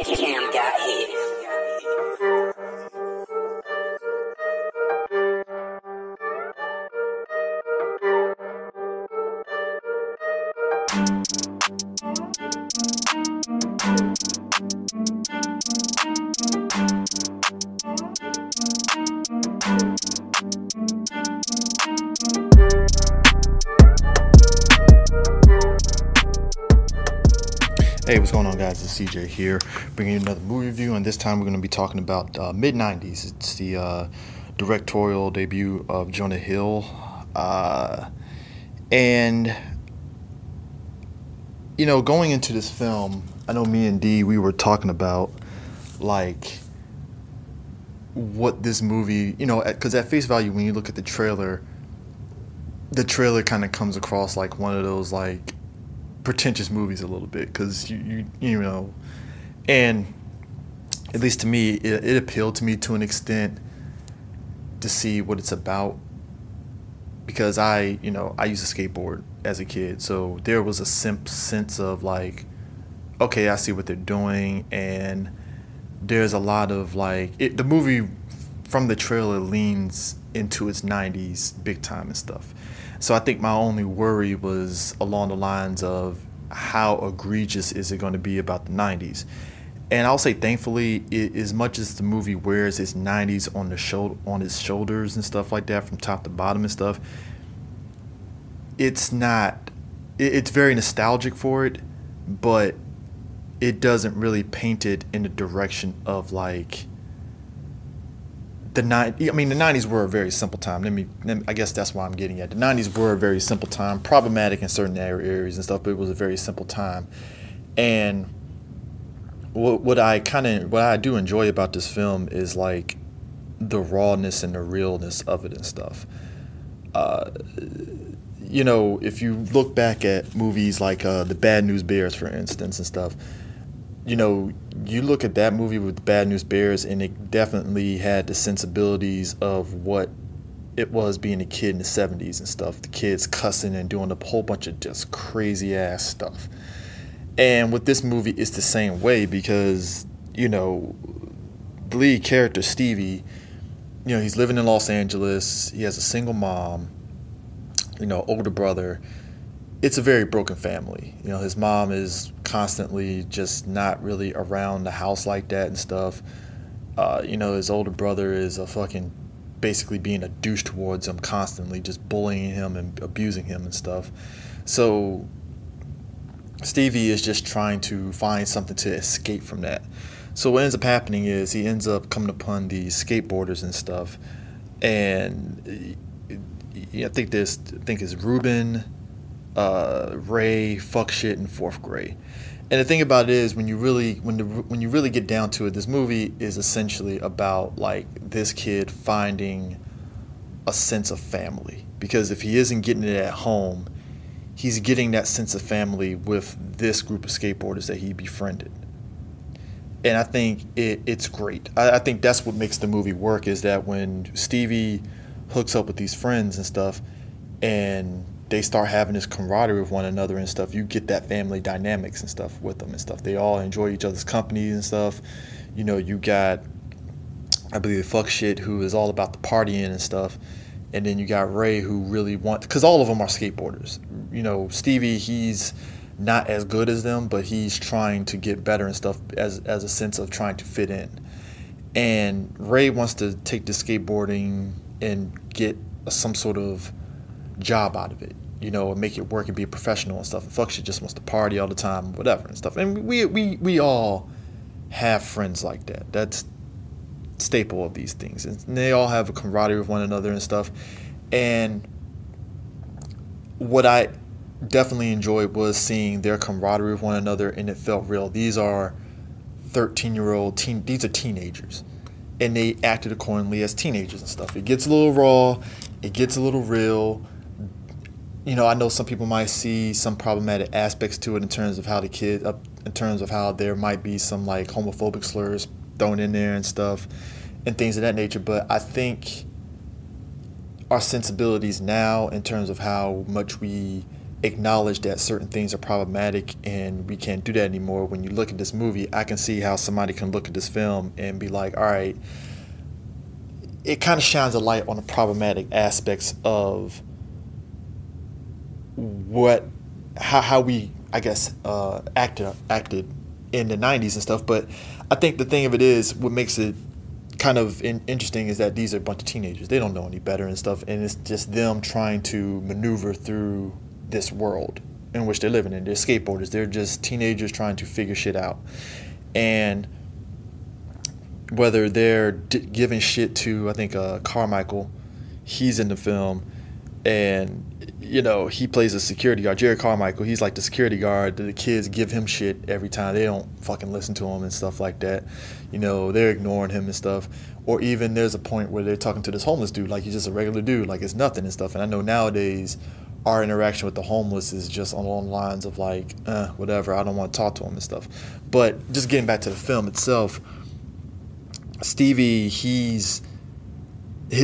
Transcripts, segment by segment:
Cam got hit. Hey, what's going on, guys? It's CJ here, bringing you another movie review, and this time we're going to be talking about Mid90's. It's the directorial debut of Jonah Hill, and going into this film, I know me and D, we were talking about like what this movie, because at face value, when you look at the trailer kind of comes across like one of those like pretentious movies a little bit, because and at least to me it appealed to me to an extent to see what it's about, because I used to skateboard as a kid, so there was a sense of like, okay, I see what they're doing, and there's a lot of like the movie from the trailer leans into its 90s big time and stuff. So I think my only worry was along the lines of how egregious is it going to be about the 90s. And I'll say, thankfully, as much as the movie wears its 90s on its shoulders and stuff like that from top to bottom and stuff, it's very nostalgic for it, but it doesn't really paint it in the direction of like the 90s were a very simple time. I guess that's why I'm getting at. The 90s were a very simple time, problematic in certain areas and stuff, but it was a very simple time. And what I do enjoy about this film is like the rawness and the realness of it and stuff. If you look back at movies like the Bad News Bears, for instance, and stuff, you look at that movie with the Bad News Bears, and it definitely had the sensibilities of what it was being a kid in the 70s and stuff. The kids cussing and doing a whole bunch of just crazy ass stuff. And with this movie, it's the same way, because, the lead character, Stevie, he's living in Los Angeles. He has a single mom, older brother. It's a very broken family. His mom is constantly just not really around the house like that and stuff. His older brother is basically being a douche towards him, constantly just bullying him and abusing him and stuff. So Stevie is just trying to find something to escape from that. So what ends up happening is he ends up coming upon these skateboarders and stuff, and I think it's Ruben, Ray, fuck shit, and fourth grade. And the thing about it is, when you really get down to it, this movie is essentially about like this kid finding a sense of family, because if he isn't getting it at home, he's getting that sense of family with this group of skateboarders that he befriended. And I think it's great. I think that's what makes the movie work, is that when Stevie hooks up with these friends and stuff, and they start having this camaraderie with one another and stuff, you get that family dynamics and stuff with them and stuff. They all enjoy each other's company and stuff. You got, I believe, fuck shit, who is all about the partying and stuff. And then you got Ray, who really because all of them are skateboarders. Stevie, he's not as good as them, but he's trying to get better and stuff as a sense of trying to fit in. And Ray wants to take the skateboarding and get some sort of job out of it, and make it work and be a professional and stuff. And fuck shit just wants to party all the time, whatever and stuff. And we all have friends like that. That's staple of these things, and they all have a camaraderie with one another and stuff. And what I definitely enjoyed was seeing their camaraderie with one another, and it felt real. These are 13-year-old these are teenagers, and they acted accordingly as teenagers and stuff. It gets a little raw, it gets a little real. I know some people might see some problematic aspects to it in terms of how there might be some like homophobic slurs thrown in there and stuff and things of that nature. But I think our sensibilities now, in terms of how much we acknowledge that certain things are problematic and we can't do that anymore. When you look at this movie, I can see how somebody can look at this film and be like, all right, it kind of shines a light on the problematic aspects of how we, I guess, acted in the 90s and stuff. But I think the thing of it is, what makes it kind of interesting is that these are a bunch of teenagers. They don't know any better and stuff, and it's just them trying to maneuver through this world in which they're living in. They're skateboarders. They're just teenagers trying to figure shit out. And whether they're giving shit to, I think, Carmichael, he's in the film, and he plays a security guard. Jerry Carmichael, he's like the security guard. The kids give him shit every time. They don't fucking listen to him and stuff like that. They're ignoring him and stuff. Or even there's a point where they're talking to this homeless dude like he's just a regular dude, like it's nothing and stuff. And I know nowadays our interaction with the homeless is just along the lines of like, whatever, I don't want to talk to him and stuff. But just getting back to the film itself, Stevie, his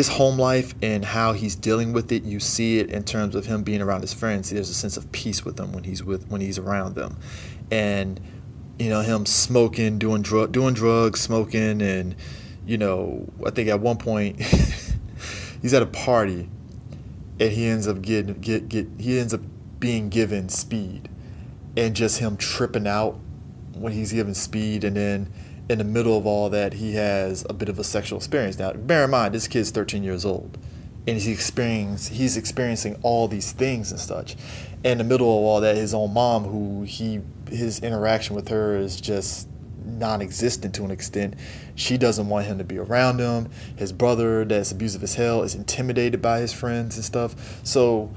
home life and how he's dealing with it, you see it in terms of him being around his friends. There's a sense of peace with them when he's around them, and him smoking, doing drugs, smoking, and I think at one point he's at a party and he ends up being given speed, and just him tripping out when he's given speed, and then in the middle of all that, he has a bit of a sexual experience. Now, bear in mind, this kid's 13 years old, and he's experiencing all these things and such. In the middle of all that, his own mom, his interaction with her is just non-existent to an extent. She doesn't want him to be around him. His brother, that's abusive as hell, is intimidated by his friends and stuff. So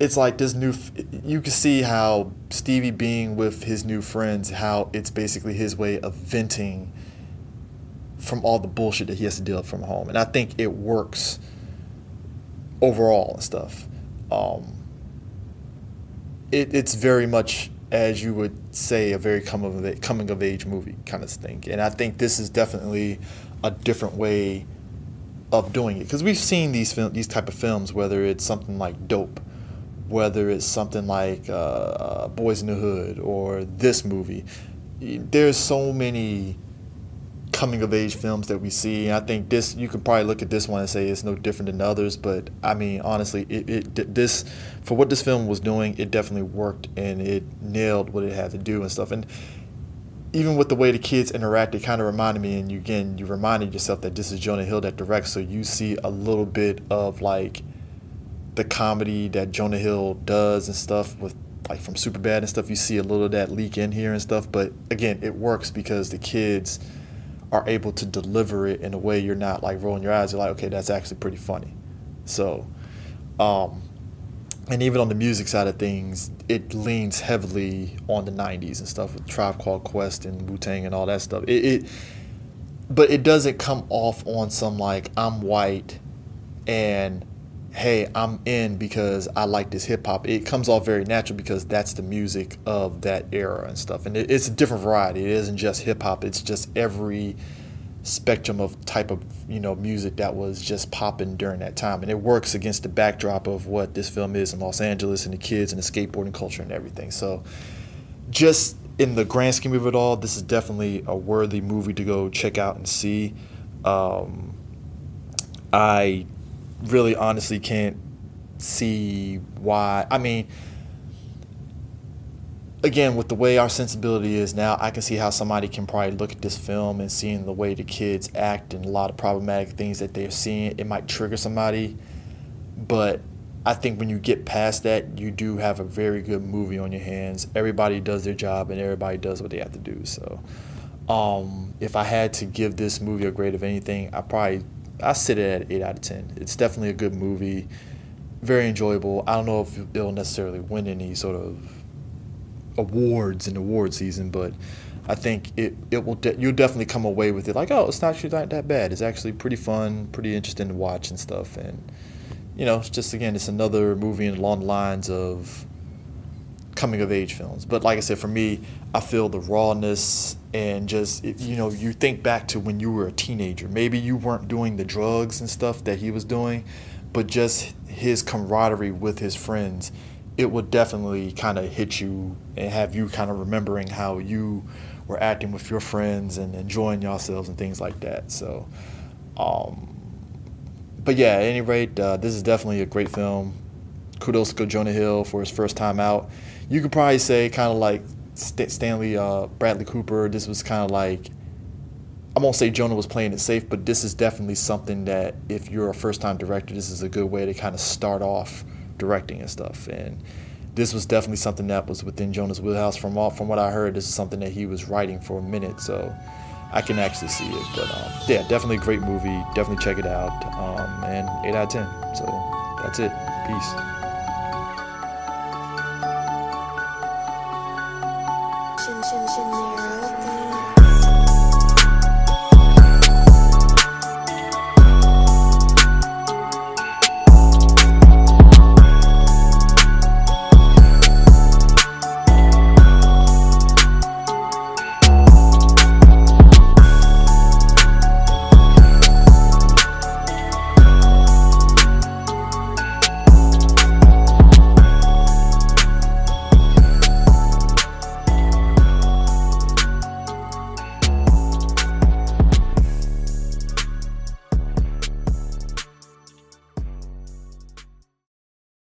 it's like you can see how Stevie being with his new friends, how it's basically his way of venting from all the bullshit that he has to deal with from home. And I think it works overall and stuff. It's very much, as you would say, a very coming of age movie kind of thing. And I think this is definitely a different way of doing it, because we've seen these type of films, whether it's something like Dope, whether it's something like Boys in the Hood, or this movie. There's so many coming-of-age films that we see. And I think this, you could probably look at this one and say it's no different than others. But I mean, honestly, this for what this film was doing, it definitely worked, and it nailed what it had to do and stuff. And even with the way the kids interact, it kind of reminded me, and you reminded yourself that this is Jonah Hill that directs, so you see a little bit of like the comedy that Jonah Hill does and stuff, with like from Superbad and stuff. You see a little of that leak in here and stuff, but again, it works because the kids are able to deliver it in a way you're not like rolling your eyes. You're like, okay, that's actually pretty funny. So, and even on the music side of things, it leans heavily on the 90s and stuff, with Tribe Called Quest and Wu-Tang and all that stuff. But it doesn't come off on some like, I'm white and hey, I'm in because I like this hip hop. It comes off very natural because that's the music of that era and stuff. And it's a different variety. It isn't just hip hop. It's just every spectrum of type of music that was just popping during that time. And it works against the backdrop of what this film is in Los Angeles and the kids and the skateboarding culture and everything. So just in the grand scheme of it all, this is definitely a worthy movie to go check out and see. I really honestly can't see why. I mean, again, with the way our sensibility is now, I can see how somebody can probably look at this film and seeing the way the kids act and a lot of problematic things that they're seeing, it might trigger somebody. But I think when you get past that, you do have a very good movie on your hands. Everybody does their job and everybody does what they have to do. So if I had to give this movie a grade of anything, I sit it at 8 out of 10. It's definitely a good movie, very enjoyable. I don't know if it'll necessarily win any sort of awards in award season, but I think it will. You'll definitely come away with it like, oh, it's not actually not that bad. It's actually pretty fun, pretty interesting to watch and stuff. And it's just, again, it's another movie along the lines of coming of age films. But like I said, for me, I feel the rawness and just, you think back to when you were a teenager. Maybe you weren't doing the drugs and stuff that he was doing, but just his camaraderie with his friends it would definitely kind of hit you and have you kind of remembering how you were acting with your friends and enjoying yourselves and things like that. So, but yeah, at any rate, this is definitely a great film. Kudos to Jonah Hill for his first time out. You could probably say kind of like Stanley Bradley Cooper. This was kind of like, I won't say Jonah was playing it safe, but this is definitely something that if you're a first-time director, this is a good way to kind of start off directing and stuff. And this was definitely something that was within Jonah's wheelhouse. From what I heard, this is something that he was writing for a minute, so I can actually see it. But yeah, definitely a great movie. Definitely check it out. And 8 out of 10. So that's it. Peace.